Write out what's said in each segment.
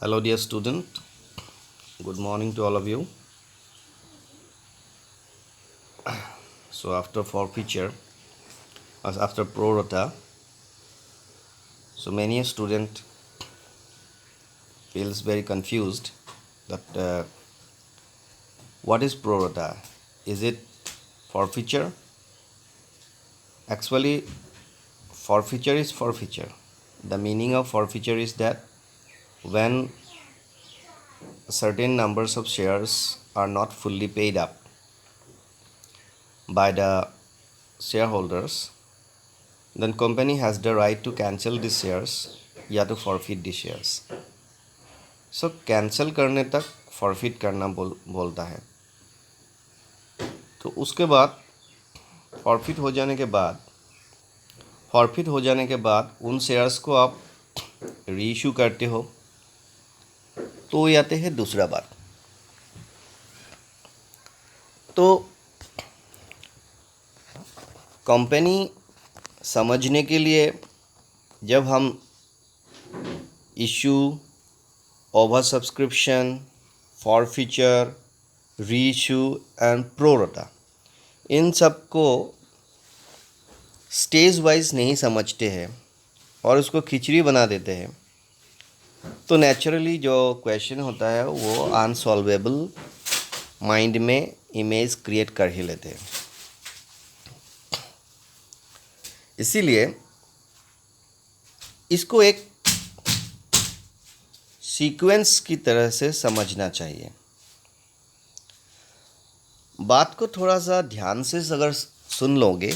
Hello, dear student. Good morning to all of you. So, after forfeiture, after pro rata, so many a student feels very confused that what is pro rata? Is it forfeiture? Actually, forfeiture is forfeiture. The meaning of forfeiture is that when certain numbers of shares are not fully paid up by the shareholders, then company has the right to cancel the shares या to forfeit the shares. So cancel करने तक forfeit करना बोलता है. तो उसके बाद forfeit हो जाने के बाद उन शेयर्स को आप रीइशू करते हो. तो ये आते हैं दूसरा बात. तो कंपनी समझने के लिए जब हम issue, over subscription, forfeiture, reissue and pro rata इन सब को स्टेज वाइज नहीं समझते हैं और उसको खिचड़ी बना देते हैं, तो नेचुरली जो क्वेश्चन होता है वो अनसॉल्वेबल माइंड में इमेज क्रिएट कर ही लेते हैं. इसीलिए इसको एक सीक्वेंस की तरह से समझना चाहिए. बात को थोड़ा सा ध्यान से अगर सुन लोगे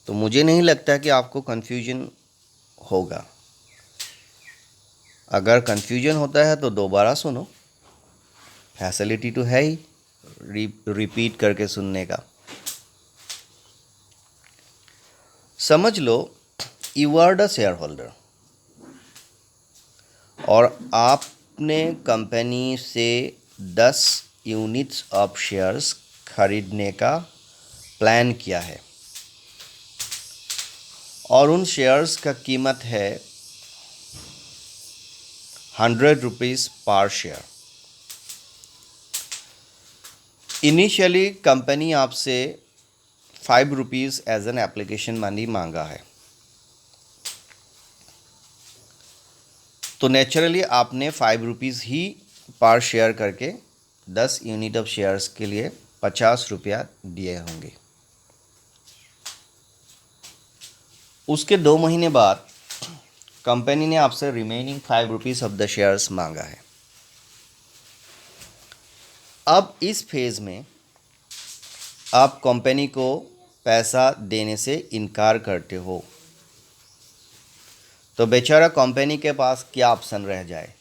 तो मुझे नहीं लगता कि आपको कन्फ्यूजन होगा. अगर कन्फ्यूजन होता है तो दोबारा सुनो, फैसिलिटी तो है ही रिपीट करके सुनने का. समझ लो you are the shareholder और आपने कंपनी से 10 यूनिट्स ऑफ शेयर्स खरीदने का प्लान किया है और उन शेयर्स का कीमत है 100 रुपीज़ पर शेयर. इनिशियली कंपनी आपसे 5 rupees as an application money मांगा है. तो नेचुरली आपने 5 रुपीज़ ही पर शेयर करके 10 यूनिट ऑफ शेयर्स के लिए 50 रुपया दिए होंगे. उसके 2 महीने बाद कंपनी ने आपसे remaining 5 rupees of the shares मांगा है. अब इस फेज़ में आप कंपनी को पैसा देने से इनकार करते हो, तो बेचारा कंपनी के पास क्या ऑप्शन रह जाए.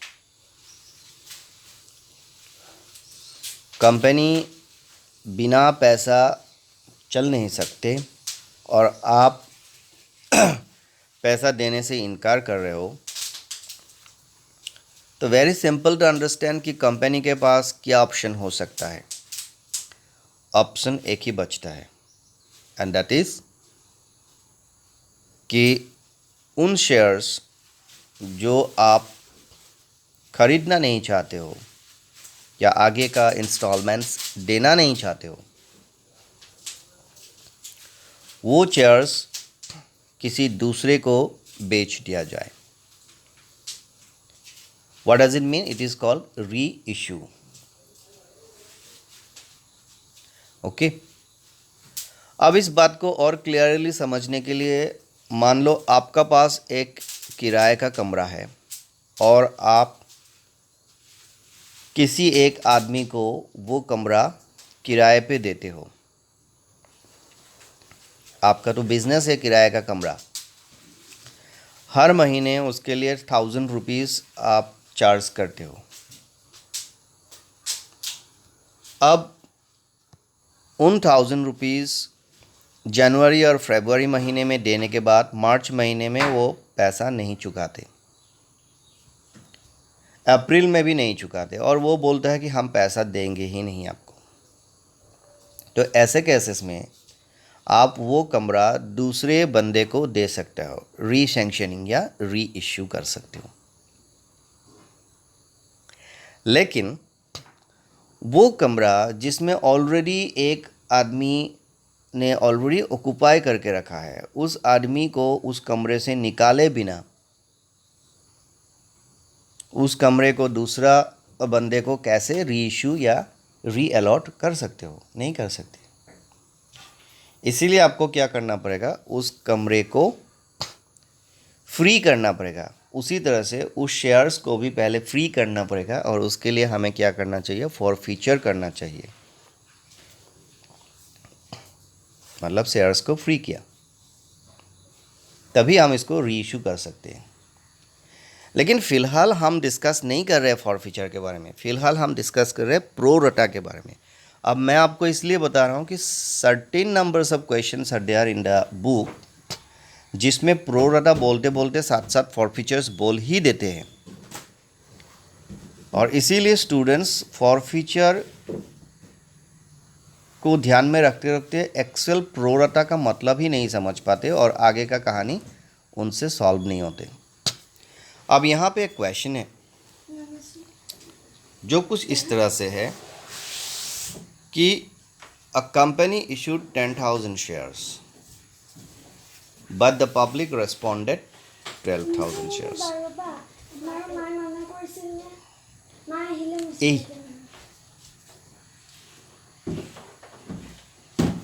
कंपनी बिना पैसा चल नहीं सकते और आप पैसा देने से इनकार कर रहे हो. तो वेरी सिंपल टू अंडरस्टैंड कि कंपनी के पास क्या ऑप्शन हो सकता है. ऑप्शन एक ही बचता है एंड दैट इज़ कि उन शेयर्स जो आप खरीदना नहीं चाहते हो या आगे का इंस्टॉलमेंट्स देना नहीं चाहते हो, वो शेयर्स किसी दूसरे को बेच दिया जाए. What does it mean? It is called reissue. Okay. अब इस बात को और क्लियरली समझने के लिए मान लो आपका पास एक किराए का कमरा है और आप किसी एक आदमी को वो कमरा किराए पे देते हो. आपका तो बिजनेस है किराए का कमरा. हर महीने उसके लिए 1000 रुपीज़ आप चार्ज करते हो. अब उन 1000 रुपीज़ जनवरी और फरवरी महीने में देने के बाद मार्च महीने में वो पैसा नहीं चुकाते, अप्रैल में भी नहीं चुकाते और वो बोलता है कि हम पैसा देंगे ही नहीं आपको. तो ऐसे केसेस में आप वो कमरा दूसरे बंदे को दे सकते हो, रीसैंक्शनिंग या री इश्यू कर सकते हो. लेकिन वो कमरा जिसमें ऑलरेडी एक आदमी ने ऑलरेडी ऑक्यूपाई करके रखा है, उस आदमी को उस कमरे से निकाले बिना उस कमरे को दूसरा बंदे को कैसे री इशू या री अलॉट कर सकते हो? नहीं कर सकते। इसीलिए आपको क्या करना पड़ेगा, उस कमरे को फ्री करना पड़ेगा। उसी तरह से उस शेयर्स को भी पहले फ्री करना पड़ेगा, और उसके लिए हमें क्या करना चाहिए, फॉरफीचर करना चाहिए। मतलब शेयर्स को फ्री किया, तभी हम इसको री इशू कर सकते हैं। लेकिन फ़िलहाल हम डिस्कस नहीं कर रहे फॉरफीचर के बारे में, फ़िलहाल हम डिस्कस कर रहे हैं प्रो रटा के बारे में। अब मैं आपको इसलिए बता रहा हूँ कि certain numbers of questions are there in the book, जिसमें प्रो रटा बोलते बोलते साथ साथ फॉरफीचर्स बोल ही देते हैं, और इसीलिए स्टूडेंट्स फॉरफीचर को ध्यान में रखते रखते एक्चुअल प्रो रटा का मतलब ही नहीं समझ पाते, और आगे का कहानी उनसे सॉल्व नहीं होते। अब यहाँ पे एक क्वेश्चन है जो कुछ इस तरह से है कि a company issued 10,000 shares but the public responded 12,000 shares.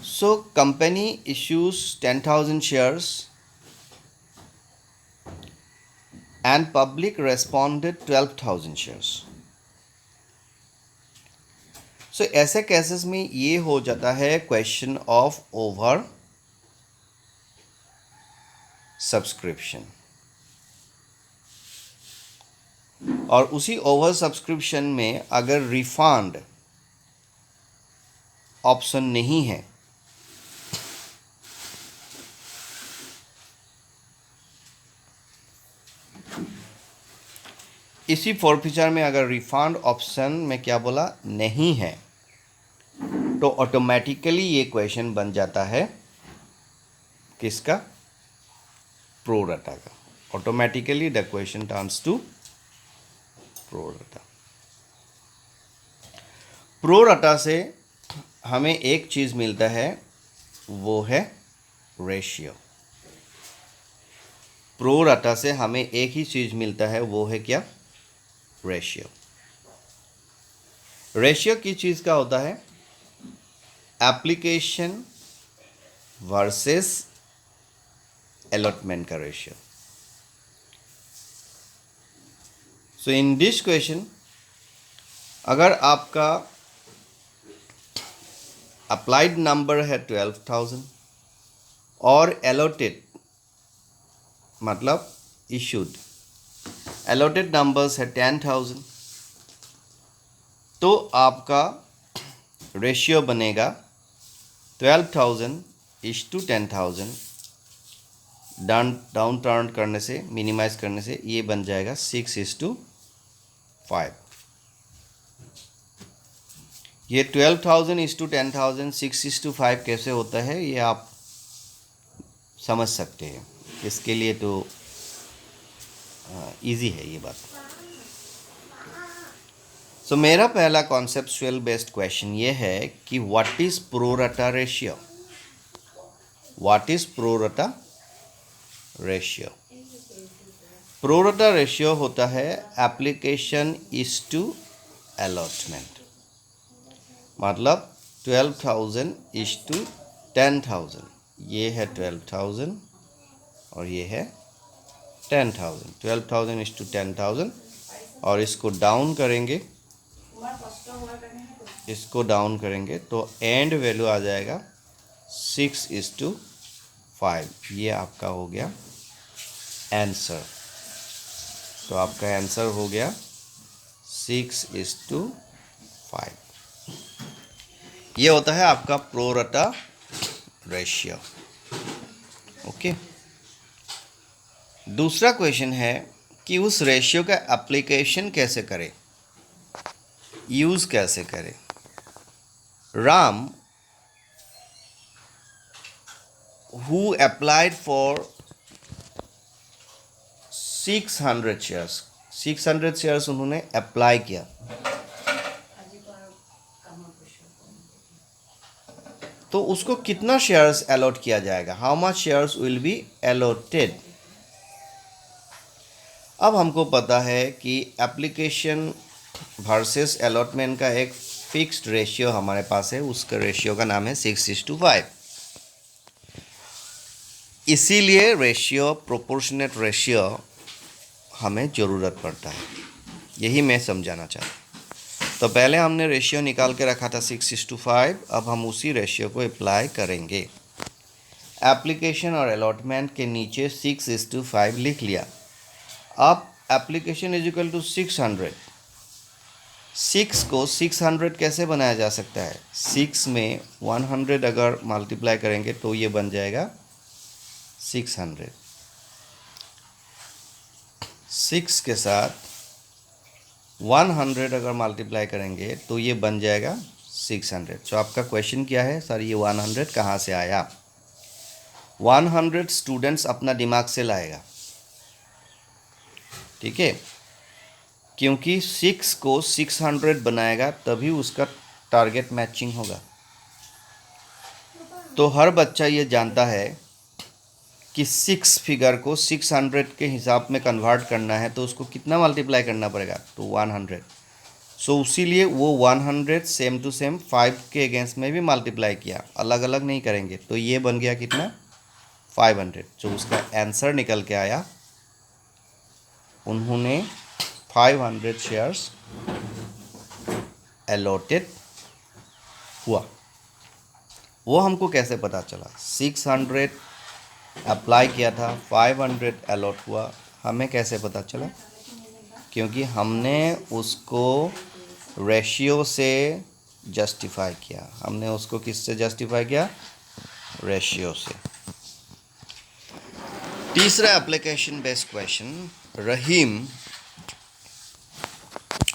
So company issues 10,000 shares and public responded 12,000 shares. So ऐसे केसेस में ये हो जाता है क्वेश्चन ऑफ ओवर सब्सक्रिप्शन, और उसी ओवर सब्सक्रिप्शन में अगर रिफंड ऑप्शन नहीं है इसी फॉरफीचर में अगर रिफंड ऑप्शन में क्या बोला, नहीं है, तो ऑटोमेटिकली ये क्वेश्चन बन जाता है किसका, प्रो रटा का। Automatically the question turns to pro rata. Pro rata से हमें एक चीज़ मिलता है, वो है रेशियो। प्रो रटा से हमें एक ही चीज़ मिलता है, वो है क्या, रेशियो। रेशियो किस चीज़ का होता है, एप्लीकेशन वर्सेस अलॉटमेंट का ratio. So in this question अगर आपका अप्लाइड नंबर है 12,000 और अलॉटेड मतलब इशूड अलॉटेड नंबर्स है 10,000, तो आपका रेशियो बनेगा 12,000 इज टू 10,000, डाउन टर्न करने से, मिनिमाइज करने से ये बन जाएगा 6:5। ये 12,000 इज टू 10,000 6:5 कैसे होता है, ये आप समझ सकते हैं। इसके लिए तो इजी है ये बात। सो मेरा पहला कॉन्सेप्चुअल बेस्ड क्वेश्चन ये है कि what is pro rata ratio. What is pro rata ratio? Pro rata ratio होता है एप्लीकेशन इज टू अलॉटमेंट, मतलब 12,000 इज टू 10,000। ये है 12,000 और ये है 10,000। 12,000 इज टू 10,000, और इसको डाउन करेंगे, इसको डाउन करेंगे तो एंड वैल्यू आ जाएगा 6:5। ये आपका हो गया आंसर। तो आपका आंसर हो गया 6:5। ये होता है आपका प्रो रटा रेशियो। ओके, दूसरा क्वेश्चन है कि उस रेशियो का एप्लीकेशन कैसे करें, यूज़ कैसे करें। Ram who applied for 600 shares, 600 shares उन्होंने अप्लाई किया, तो उसको कितना शेयर्स अलॉट किया जाएगा, how much shares will be allotted. अब हमको पता है कि एप्लीकेशन वर्सेस अलॉटमेंट का एक फिक्स्ड रेशियो हमारे पास है, उसका रेशियो का नाम है 6:5। इसीलिए रेशियो, प्रोपोर्शनेट रेशियो हमें ज़रूरत पड़ता है, यही मैं समझाना चाहता हूँ। तो पहले हमने रेशियो निकाल के रखा था 6:5, अब हम उसी रेशियो को अप्लाई करेंगे। एप्लीकेशन और अलॉटमेंट के नीचे 6:5 लिख लिया। अब एप्लीकेशन इज इक्वल टू 600, 6 को 600 कैसे बनाया जा सकता है, 6 में 100 अगर मल्टीप्लाई करेंगे तो ये बन जाएगा 600। 6 के साथ 100 अगर मल्टीप्लाई करेंगे तो ये बन जाएगा 600। तो आपका क्वेश्चन क्या है, सर ये 100 कहाँ से आया। 100 स्टूडेंट्स अपना दिमाग से लाएगा, ठीक है, क्योंकि 6 को 600 बनाएगा तभी उसका टारगेट मैचिंग होगा। तो हर बच्चा ये जानता है कि 6 फिगर को 600 के हिसाब में कन्वर्ट करना है तो उसको कितना मल्टीप्लाई करना पड़ेगा, तो 100। सो इसीलिए वो 100 सेम टू सेम 5 के अगेंस्ट में भी मल्टीप्लाई किया, अलग अलग नहीं करेंगे। तो ये बन गया कितना, 500। जो उसका आंसर निकल के आया, उन्होंने 500 शेयर्स अलॉटेड हुआ। वो हमको कैसे पता चला, 600 अप्लाई किया था, 500 अलॉट हुआ, हमें कैसे पता चला, क्योंकि हमने उसको रेशियो से जस्टिफाई किया। हमने उसको किससे जस्टिफाई किया, रेशियो से। तीसरा application based question, Rahim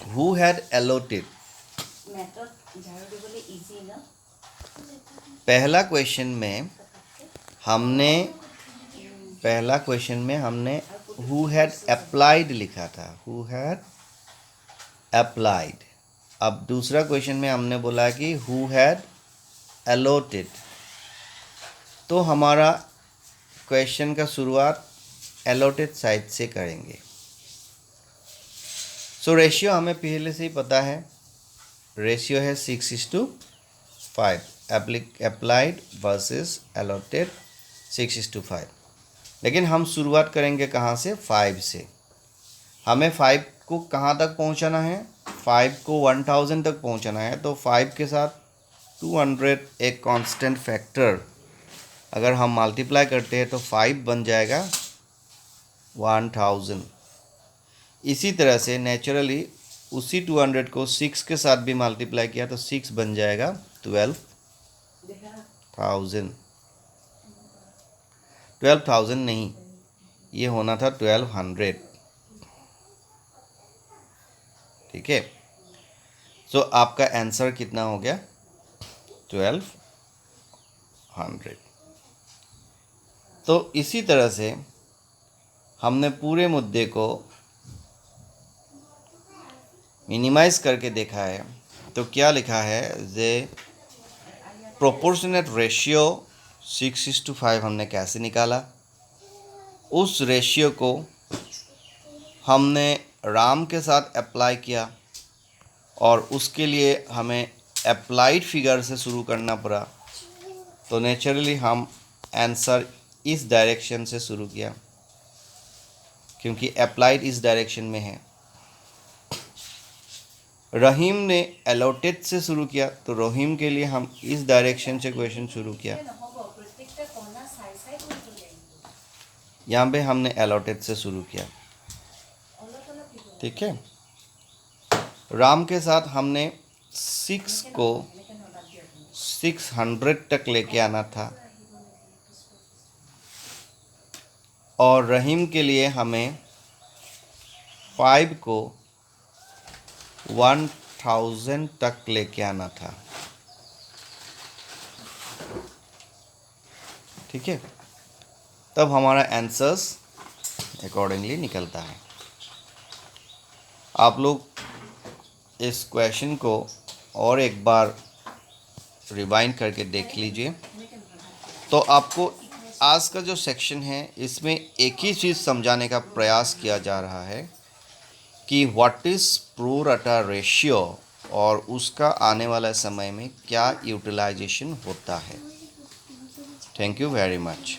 who had allotted. पहला क्वेश्चन में हमने हु हैड अप्लाइड लिखा था, हु हैड अप्लाइड। अब दूसरा क्वेश्चन में हमने बोला कि हु हैड अलॉटेड। तो हमारा क्वेश्चन का शुरुआत अलॉटेड साइड से करेंगे। सो रेशियो हमें पहले से ही पता है, रेशियो है 6:5, अप्लाइड वर्सेस अलॉटेड 6:5। लेकिन हम शुरुआत करेंगे कहाँ से, 5 से। हमें 5 को कहाँ तक पहुँचाना है, 5 को 1000 तक पहुँचाना है। तो 5 के साथ 200 एक कांस्टेंट फैक्टर अगर हम मल्टीप्लाई करते हैं तो 5 बन जाएगा 1000। इसी तरह से नेचुरली उसी 200 को 6 के साथ भी मल्टीप्लाई किया तो 6 बन जाएगा 12,000। 12,000 नहीं, ये होना था 1200, ठीक है। सो आपका आंसर कितना हो गया, 1200। तो इसी तरह से हमने पूरे मुद्दे को मिनिमाइज करके देखा है। तो क्या लिखा है, जे प्रोपोर्शनेट रेशियो 6:5 हमने कैसे निकाला, उस रेशियो को हमने राम के साथ अप्लाई किया और उसके लिए हमें अप्लाइड फिगर से शुरू करना पड़ा। तो नेचुरली हम आंसर इस डायरेक्शन से शुरू किया, क्योंकि अप्लाइड इस डायरेक्शन में है। रहीम ने अलॉटेड से शुरू किया, तो रहीम के लिए हम इस डायरेक्शन से क्वेश्चन शुरू किया। यहाँ पे हमने अलॉटेड से शुरू किया, ठीक है। राम के साथ हमने 6 को 600 तक लेके आना था, और रहीम के लिए हमें 5 को 1000 तक लेके आना था, ठीक है। तब हमारा आंसर्स अकॉर्डिंगली निकलता है। आप लोग इस क्वेश्चन को और एक बार रिवाइंड करके देख लीजिए। तो आपको आज का जो सेक्शन है इसमें एक ही चीज़ समझाने का प्रयास किया जा रहा है कि what is pro rata ratio और उसका आने वाला समय में क्या यूटिलाइजेशन होता है। Thank you very much.